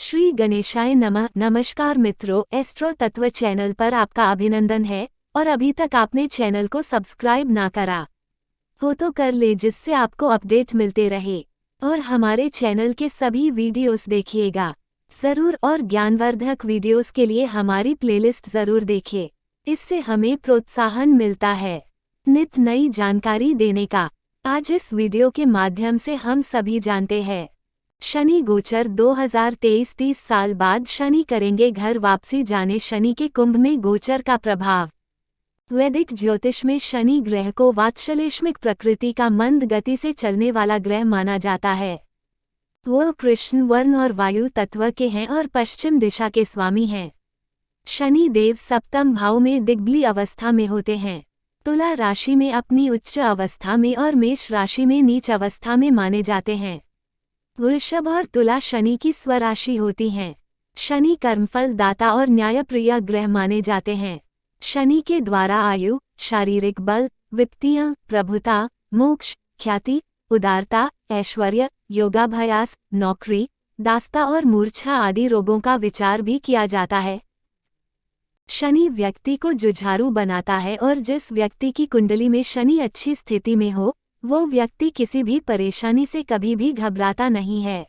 श्री गणेशाय नमः। नमस्कार मित्रों, एस्ट्रो तत्व चैनल पर आपका अभिनंदन है और अभी तक आपने चैनल को सब्सक्राइब ना करा हो तो कर ले, जिससे आपको अपडेट मिलते रहे और हमारे चैनल के सभी वीडियोस देखिएगा जरूर। और ज्ञानवर्धक वीडियोस के लिए हमारी प्लेलिस्ट जरूर देखें, इससे हमें प्रोत्साहन मिलता है नित नई जानकारी देने का। आज इस वीडियो के माध्यम से हम सभी जानते हैं शनि गोचर 2023 30 साल बाद शनि करेंगे घर वापसी। जाने शनि के कुंभ में गोचर का प्रभाव। वैदिक ज्योतिष में शनि ग्रह को वात्सलेष्मिक प्रकृति का मंद गति से चलने वाला ग्रह माना जाता है। वो कृष्ण वर्ण और वायु तत्व के हैं और पश्चिम दिशा के स्वामी हैं। शनि देव सप्तम भाव में दिग्बली अवस्था में होते हैं, तुला राशि में अपनी उच्च अवस्था में और मेष राशि में नीच अवस्था में माने जाते हैं। वृषभ और तुला शनि की स्वराशि होती हैं। शनि कर्मफल दाता और न्यायप्रिय ग्रह माने जाते हैं। शनि के द्वारा आयु, शारीरिक बल, वित्तीय प्रभुता, मोक्ष, ख्याति, उदारता, ऐश्वर्य, योगाभ्यास, नौकरी, दास्ता और मूर्छा आदि रोगों का विचार भी किया जाता है। शनि व्यक्ति को जुझारू बनाता है और जिस व्यक्ति की कुंडली में शनि अच्छी स्थिति में हो, वो व्यक्ति किसी भी परेशानी से कभी भी घबराता नहीं है।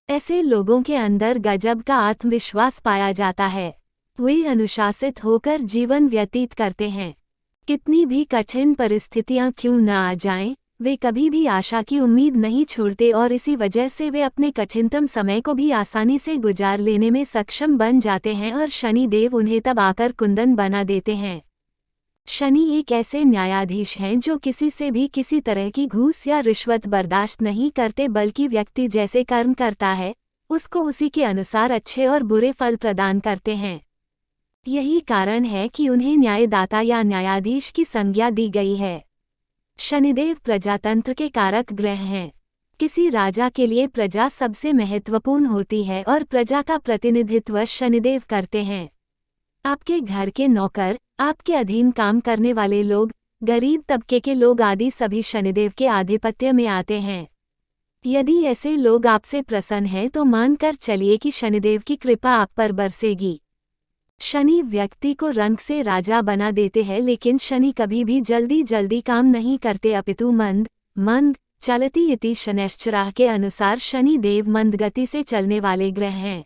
ऐसे लोगों के अंदर गजब का आत्मविश्वास पाया जाता है। वे अनुशासित होकर जीवन व्यतीत करते हैं। कितनी भी कठिन परिस्थितियां क्यों न आ जाएं, वे कभी भी आशा की उम्मीद नहीं छोड़ते और इसी वजह से वे अपने कठिनतम समय को भी आसानी से गुजार लेने में सक्षम बन जाते हैं और शनि देव उन्हें तब आकर कुंदन बना देते हैं। शनि एक ऐसे न्यायाधीश हैं जो किसी से भी किसी तरह की घूस या रिश्वत बर्दाश्त नहीं करते, बल्कि व्यक्ति जैसे कर्म करता है उसको उसी के अनुसार अच्छे और बुरे फल प्रदान करते हैं। यही कारण है कि उन्हें न्यायदाता या न्यायाधीश की संज्ञा दी गई है। शनिदेव प्रजातंत्र के कारक ग्रह हैं। किसी राजा के लिए प्रजा सबसे महत्वपूर्ण होती है और प्रजा का प्रतिनिधित्व शनिदेव करते हैं। आपके घर के नौकर, आपके अधीन काम करने वाले लोग, गरीब तबके के लोग आदि सभी शनिदेव के आधिपत्य में आते हैं। यदि ऐसे लोग आपसे प्रसन्न हैं तो मानकर चलिए कि शनिदेव की कृपा आप पर बरसेगी। शनि व्यक्ति को रंग से राजा बना देते हैं, लेकिन शनि कभी भी जल्दी जल्दी काम नहीं करते, अपितु मंद मंद चलती इति शनैश्चराः के अनुसार शनि देव मंद गति से चलने वाले ग्रह हैं।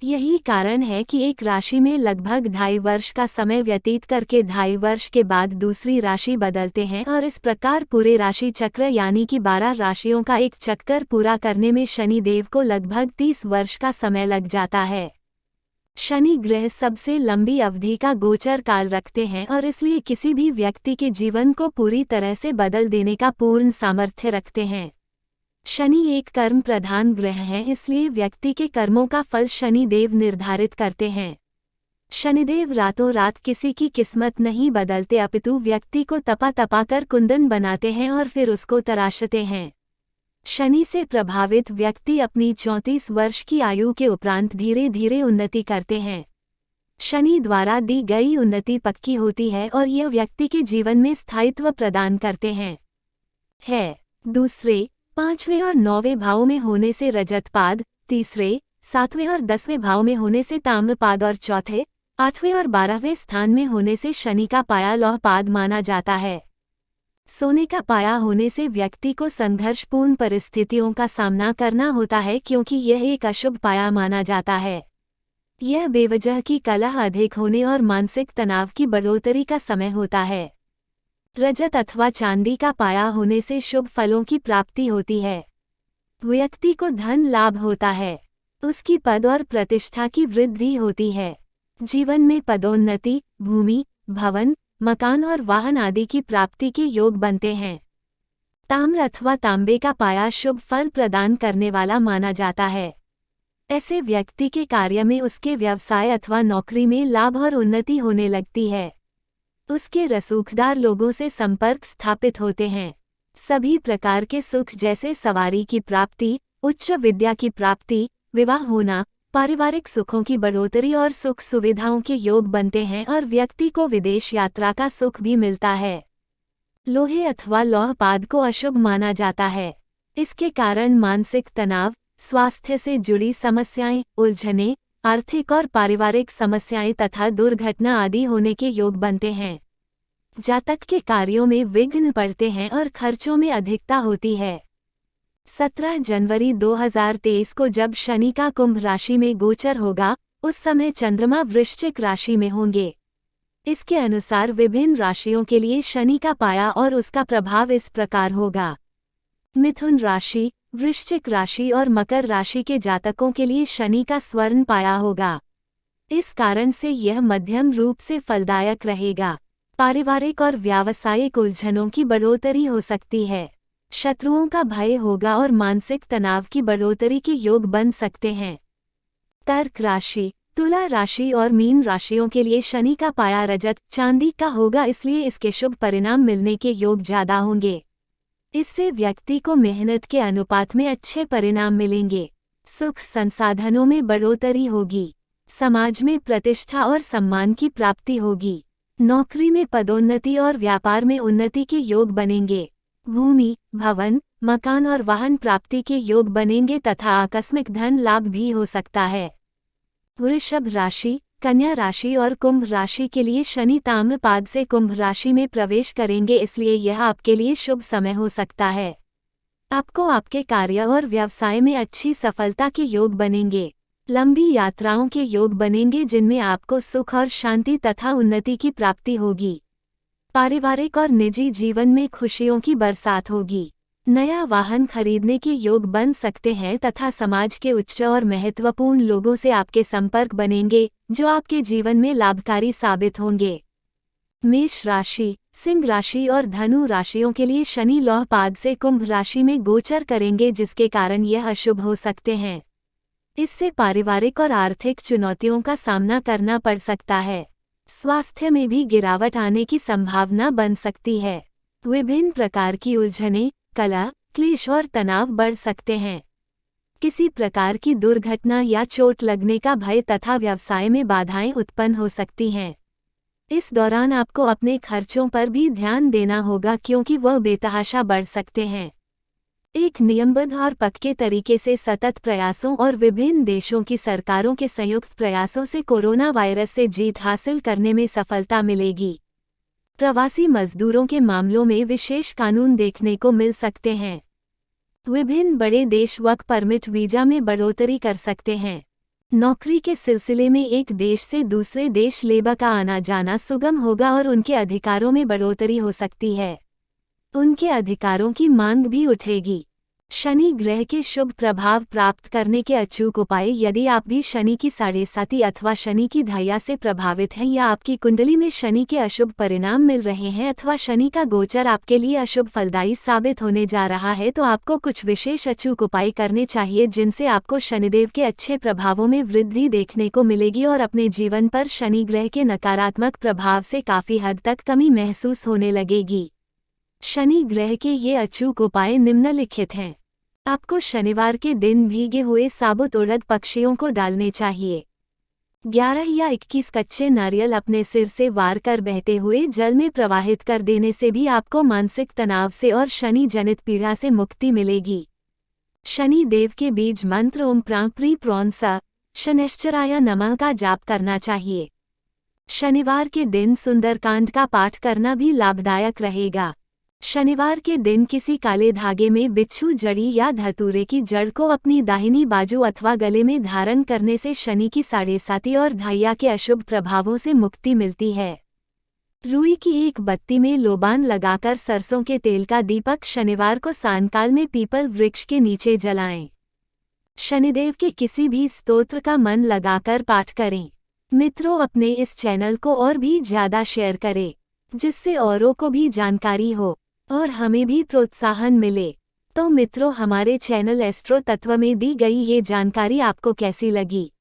यही कारण है कि एक राशि में लगभग 2.5 वर्ष का समय व्यतीत करके 2.5 वर्ष के बाद दूसरी राशि बदलते हैं और इस प्रकार पूरे राशि चक्र यानी कि 12 राशियों का एक चक्कर पूरा करने में शनि देव को लगभग 30 वर्ष का समय लग जाता है। शनि ग्रह सबसे लंबी अवधि का गोचर काल रखते हैं और इसलिए किसी भी व्यक्ति के जीवन को पूरी तरह से बदल देने का पूर्ण सामर्थ्य रखते हैं। शनि एक कर्म प्रधान ग्रह है, इसलिए व्यक्ति के कर्मों का फल शनि देव निर्धारित करते हैं। शनिदेव रातों रात किसी की किस्मत नहीं बदलते, अपितु व्यक्ति को तपा तपा कर कुंदन बनाते हैं और फिर उसको तराशते हैं। शनि से प्रभावित व्यक्ति अपनी 34 वर्ष की आयु के उपरांत धीरे धीरे उन्नति करते हैं। शनि द्वारा दी गई उन्नति पक्की होती है और यह व्यक्ति के जीवन में स्थायित्व प्रदान करते हैं। दूसरे, 5वें और 9वें भाव में होने से रजतपाद, तीसरे, 7वें और 10वें भाव में होने से ताम्रपाद और चौथे, 8वें और 12वें स्थान में होने से शनि का पाया लौहपाद माना जाता है। सोने का पाया होने से व्यक्ति को संघर्षपूर्ण परिस्थितियों का सामना करना होता है, क्योंकि यह एक अशुभ पाया माना जाता है। यह बेवजह की कलह अधिक होने और मानसिक तनाव की बढ़ोतरी का समय होता है। रजत अथवा चांदी का पाया होने से शुभ फलों की प्राप्ति होती है। व्यक्ति को धन लाभ होता है, उसकी पद और प्रतिष्ठा की वृद्धि होती है। जीवन में पदोन्नति, भूमि, भवन, मकान और वाहन आदि की प्राप्ति के योग बनते हैं। ताम्र अथवा तांबे का पाया शुभ फल प्रदान करने वाला माना जाता है। ऐसे व्यक्ति के कार्य में, उसके व्यवसाय अथवा नौकरी में लाभ और उन्नति होने लगती है। उसके रसूखदार लोगों से संपर्क स्थापित होते हैं। सभी प्रकार के सुख जैसे सवारी की प्राप्ति, उच्च विद्या की प्राप्ति, विवाह होना, पारिवारिक सुखों की बढ़ोतरी और सुख सुविधाओं के योग बनते हैं और व्यक्ति को विदेश यात्रा का सुख भी मिलता है। लोहे अथवा लौहपाद को अशुभ माना जाता है। इसके कारण मानसिक तनाव, स्वास्थ्य से जुड़ी समस्याएं, उलझनें, आर्थिक और पारिवारिक समस्याएं तथा दुर्घटना आदि होने के योग बनते हैं। जातक के कार्यों में विघ्न पड़ते हैं और खर्चों में अधिकता होती है। 17 जनवरी 2023 को जब शनि का कुंभ राशि में गोचर होगा, उस समय चंद्रमा वृश्चिक राशि में होंगे। इसके अनुसार विभिन्न राशियों के लिए शनि का पाया और उसका प्रभाव इस प्रकार होगा। मिथुन राशि, वृश्चिक राशि और मकर राशि के जातकों के लिए शनि का स्वर्ण पाया होगा। इस कारण से यह मध्यम रूप से फलदायक रहेगा। पारिवारिक और व्यावसायिक उलझनों की बढ़ोतरी हो सकती है। शत्रुओं का भय होगा और मानसिक तनाव की बढ़ोतरी के योग बन सकते हैं। कर्क राशि, तुला राशि और मीन राशियों के लिए शनि का पाया रजत चांदी का होगा, इसलिए इसके शुभ परिणाम मिलने के योग ज्यादा होंगे। इससे व्यक्ति को मेहनत के अनुपात में अच्छे परिणाम मिलेंगे। सुख संसाधनों में बढ़ोतरी होगी। समाज में प्रतिष्ठा और सम्मान की प्राप्ति होगी। नौकरी में पदोन्नति और व्यापार में उन्नति के योग बनेंगे। भूमि, भवन, मकान और वाहन प्राप्ति के योग बनेंगे तथा आकस्मिक धन लाभ भी हो सकता है। वृषभ राशि, कन्या राशि और कुंभ राशि के लिए शनि ताम्रपाद से कुंभ राशि में प्रवेश करेंगे, इसलिए यह आपके लिए शुभ समय हो सकता है। आपको आपके कार्य और व्यवसाय में अच्छी सफलता के योग बनेंगे। लंबी यात्राओं के योग बनेंगे जिनमें आपको सुख और शांति तथा उन्नति की प्राप्ति होगी। पारिवारिक और निजी जीवन में खुशियों की बरसात होगी। नया वाहन खरीदने के योग बन सकते हैं तथा समाज के उच्च और महत्वपूर्ण लोगों से आपके संपर्क बनेंगे, जो आपके जीवन में लाभकारी साबित होंगे। मेष राशि, सिंह राशि और धनु राशियों के लिए शनि लौह पाद से कुंभ राशि में गोचर करेंगे, जिसके कारण यह अशुभ हो सकते हैं। इससे पारिवारिक और आर्थिक चुनौतियों का सामना करना पड़ सकता है। स्वास्थ्य में भी गिरावट आने की संभावना बन सकती है। विभिन्न प्रकार की उलझनें, कलह, क्लेश और तनाव बढ़ सकते हैं। किसी प्रकार की दुर्घटना या चोट लगने का भय तथा व्यवसाय में बाधाएं उत्पन्न हो सकती हैं। इस दौरान आपको अपने खर्चों पर भी ध्यान देना होगा, क्योंकि वह बेतहाशा बढ़ सकते हैं। एक नियमबद्ध और पक्के तरीके से सतत प्रयासों और विभिन्न देशों की सरकारों के संयुक्त प्रयासों से कोरोना वायरस से जीत हासिल करने में सफलता मिलेगी। प्रवासी मजदूरों के मामलों में विशेष कानून देखने को मिल सकते हैं। विभिन्न बड़े देश वर्क परमिट वीजा में बढ़ोतरी कर सकते हैं। नौकरी के सिलसिले में एक देश से दूसरे देश लेबर का आना जाना सुगम होगा और उनके अधिकारों में बढ़ोतरी हो सकती है। उनके अधिकारों की मांग भी उठेगी। शनि ग्रह के शुभ प्रभाव प्राप्त करने के अचूक उपाय। यदि आप भी शनि की साढ़ेसाती अथवा शनि की ढैया से प्रभावित हैं या आपकी कुंडली में शनि के अशुभ परिणाम मिल रहे हैं अथवा शनि का गोचर आपके लिए अशुभ फलदायी साबित होने जा रहा है, तो आपको कुछ विशेष अचूक उपाय करने चाहिए, जिनसे आपको शनिदेव के अच्छे प्रभावों में वृद्धि देखने को मिलेगी और अपने जीवन पर शनि ग्रह के नकारात्मक प्रभाव से काफी हद तक कमी महसूस होने लगेगी। शनि ग्रह के ये अचूक उपाय निम्नलिखित हैं। आपको शनिवार के दिन भीगे हुए साबुत उड़द पक्षियों को डालने चाहिए। 11 या 21 कच्चे नारियल अपने सिर से वार कर बहते हुए जल में प्रवाहित कर देने से भी आपको मानसिक तनाव से और शनि जनित पीड़ा से मुक्ति मिलेगी। शनि देव के बीज मंत्र ओम प्रां प्री प्रौन स शनैश्चराय नमः का जाप करना चाहिए। शनिवार के दिन सुंदरकांड का पाठ करना भी लाभदायक रहेगा। शनिवार के दिन किसी काले धागे में बिच्छू जड़ी या धतूरे की जड़ को अपनी दाहिनी बाजू अथवा गले में धारण करने से शनि की साढ़ेसाती और ढैया के अशुभ प्रभावों से मुक्ति मिलती है। रुई की एक बत्ती में लोबान लगाकर सरसों के तेल का दीपक शनिवार को सायंकाल में पीपल वृक्ष के नीचे जलाएं। शनिदेव के किसी भी स्तोत्र का मन लगाकर पाठ करें। मित्रों, अपने इस चैनल को और भी ज्यादा शेयर करें, जिससे औरों को भी जानकारी हो और हमें भी प्रोत्साहन मिले। तो मित्रों, हमारे चैनल एस्ट्रो तत्व में दी गई ये जानकारी आपको कैसी लगी,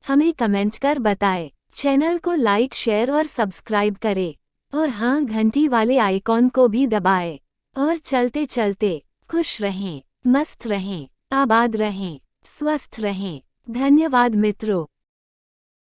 हमें कमेंट कर बताएं। चैनल को लाइक, शेयर और सब्सक्राइब करें और हाँ, घंटी वाले आइकॉन को भी दबाएं। और चलते चलते खुश रहें, मस्त रहें, आबाद रहें, स्वस्थ रहें। धन्यवाद मित्रों।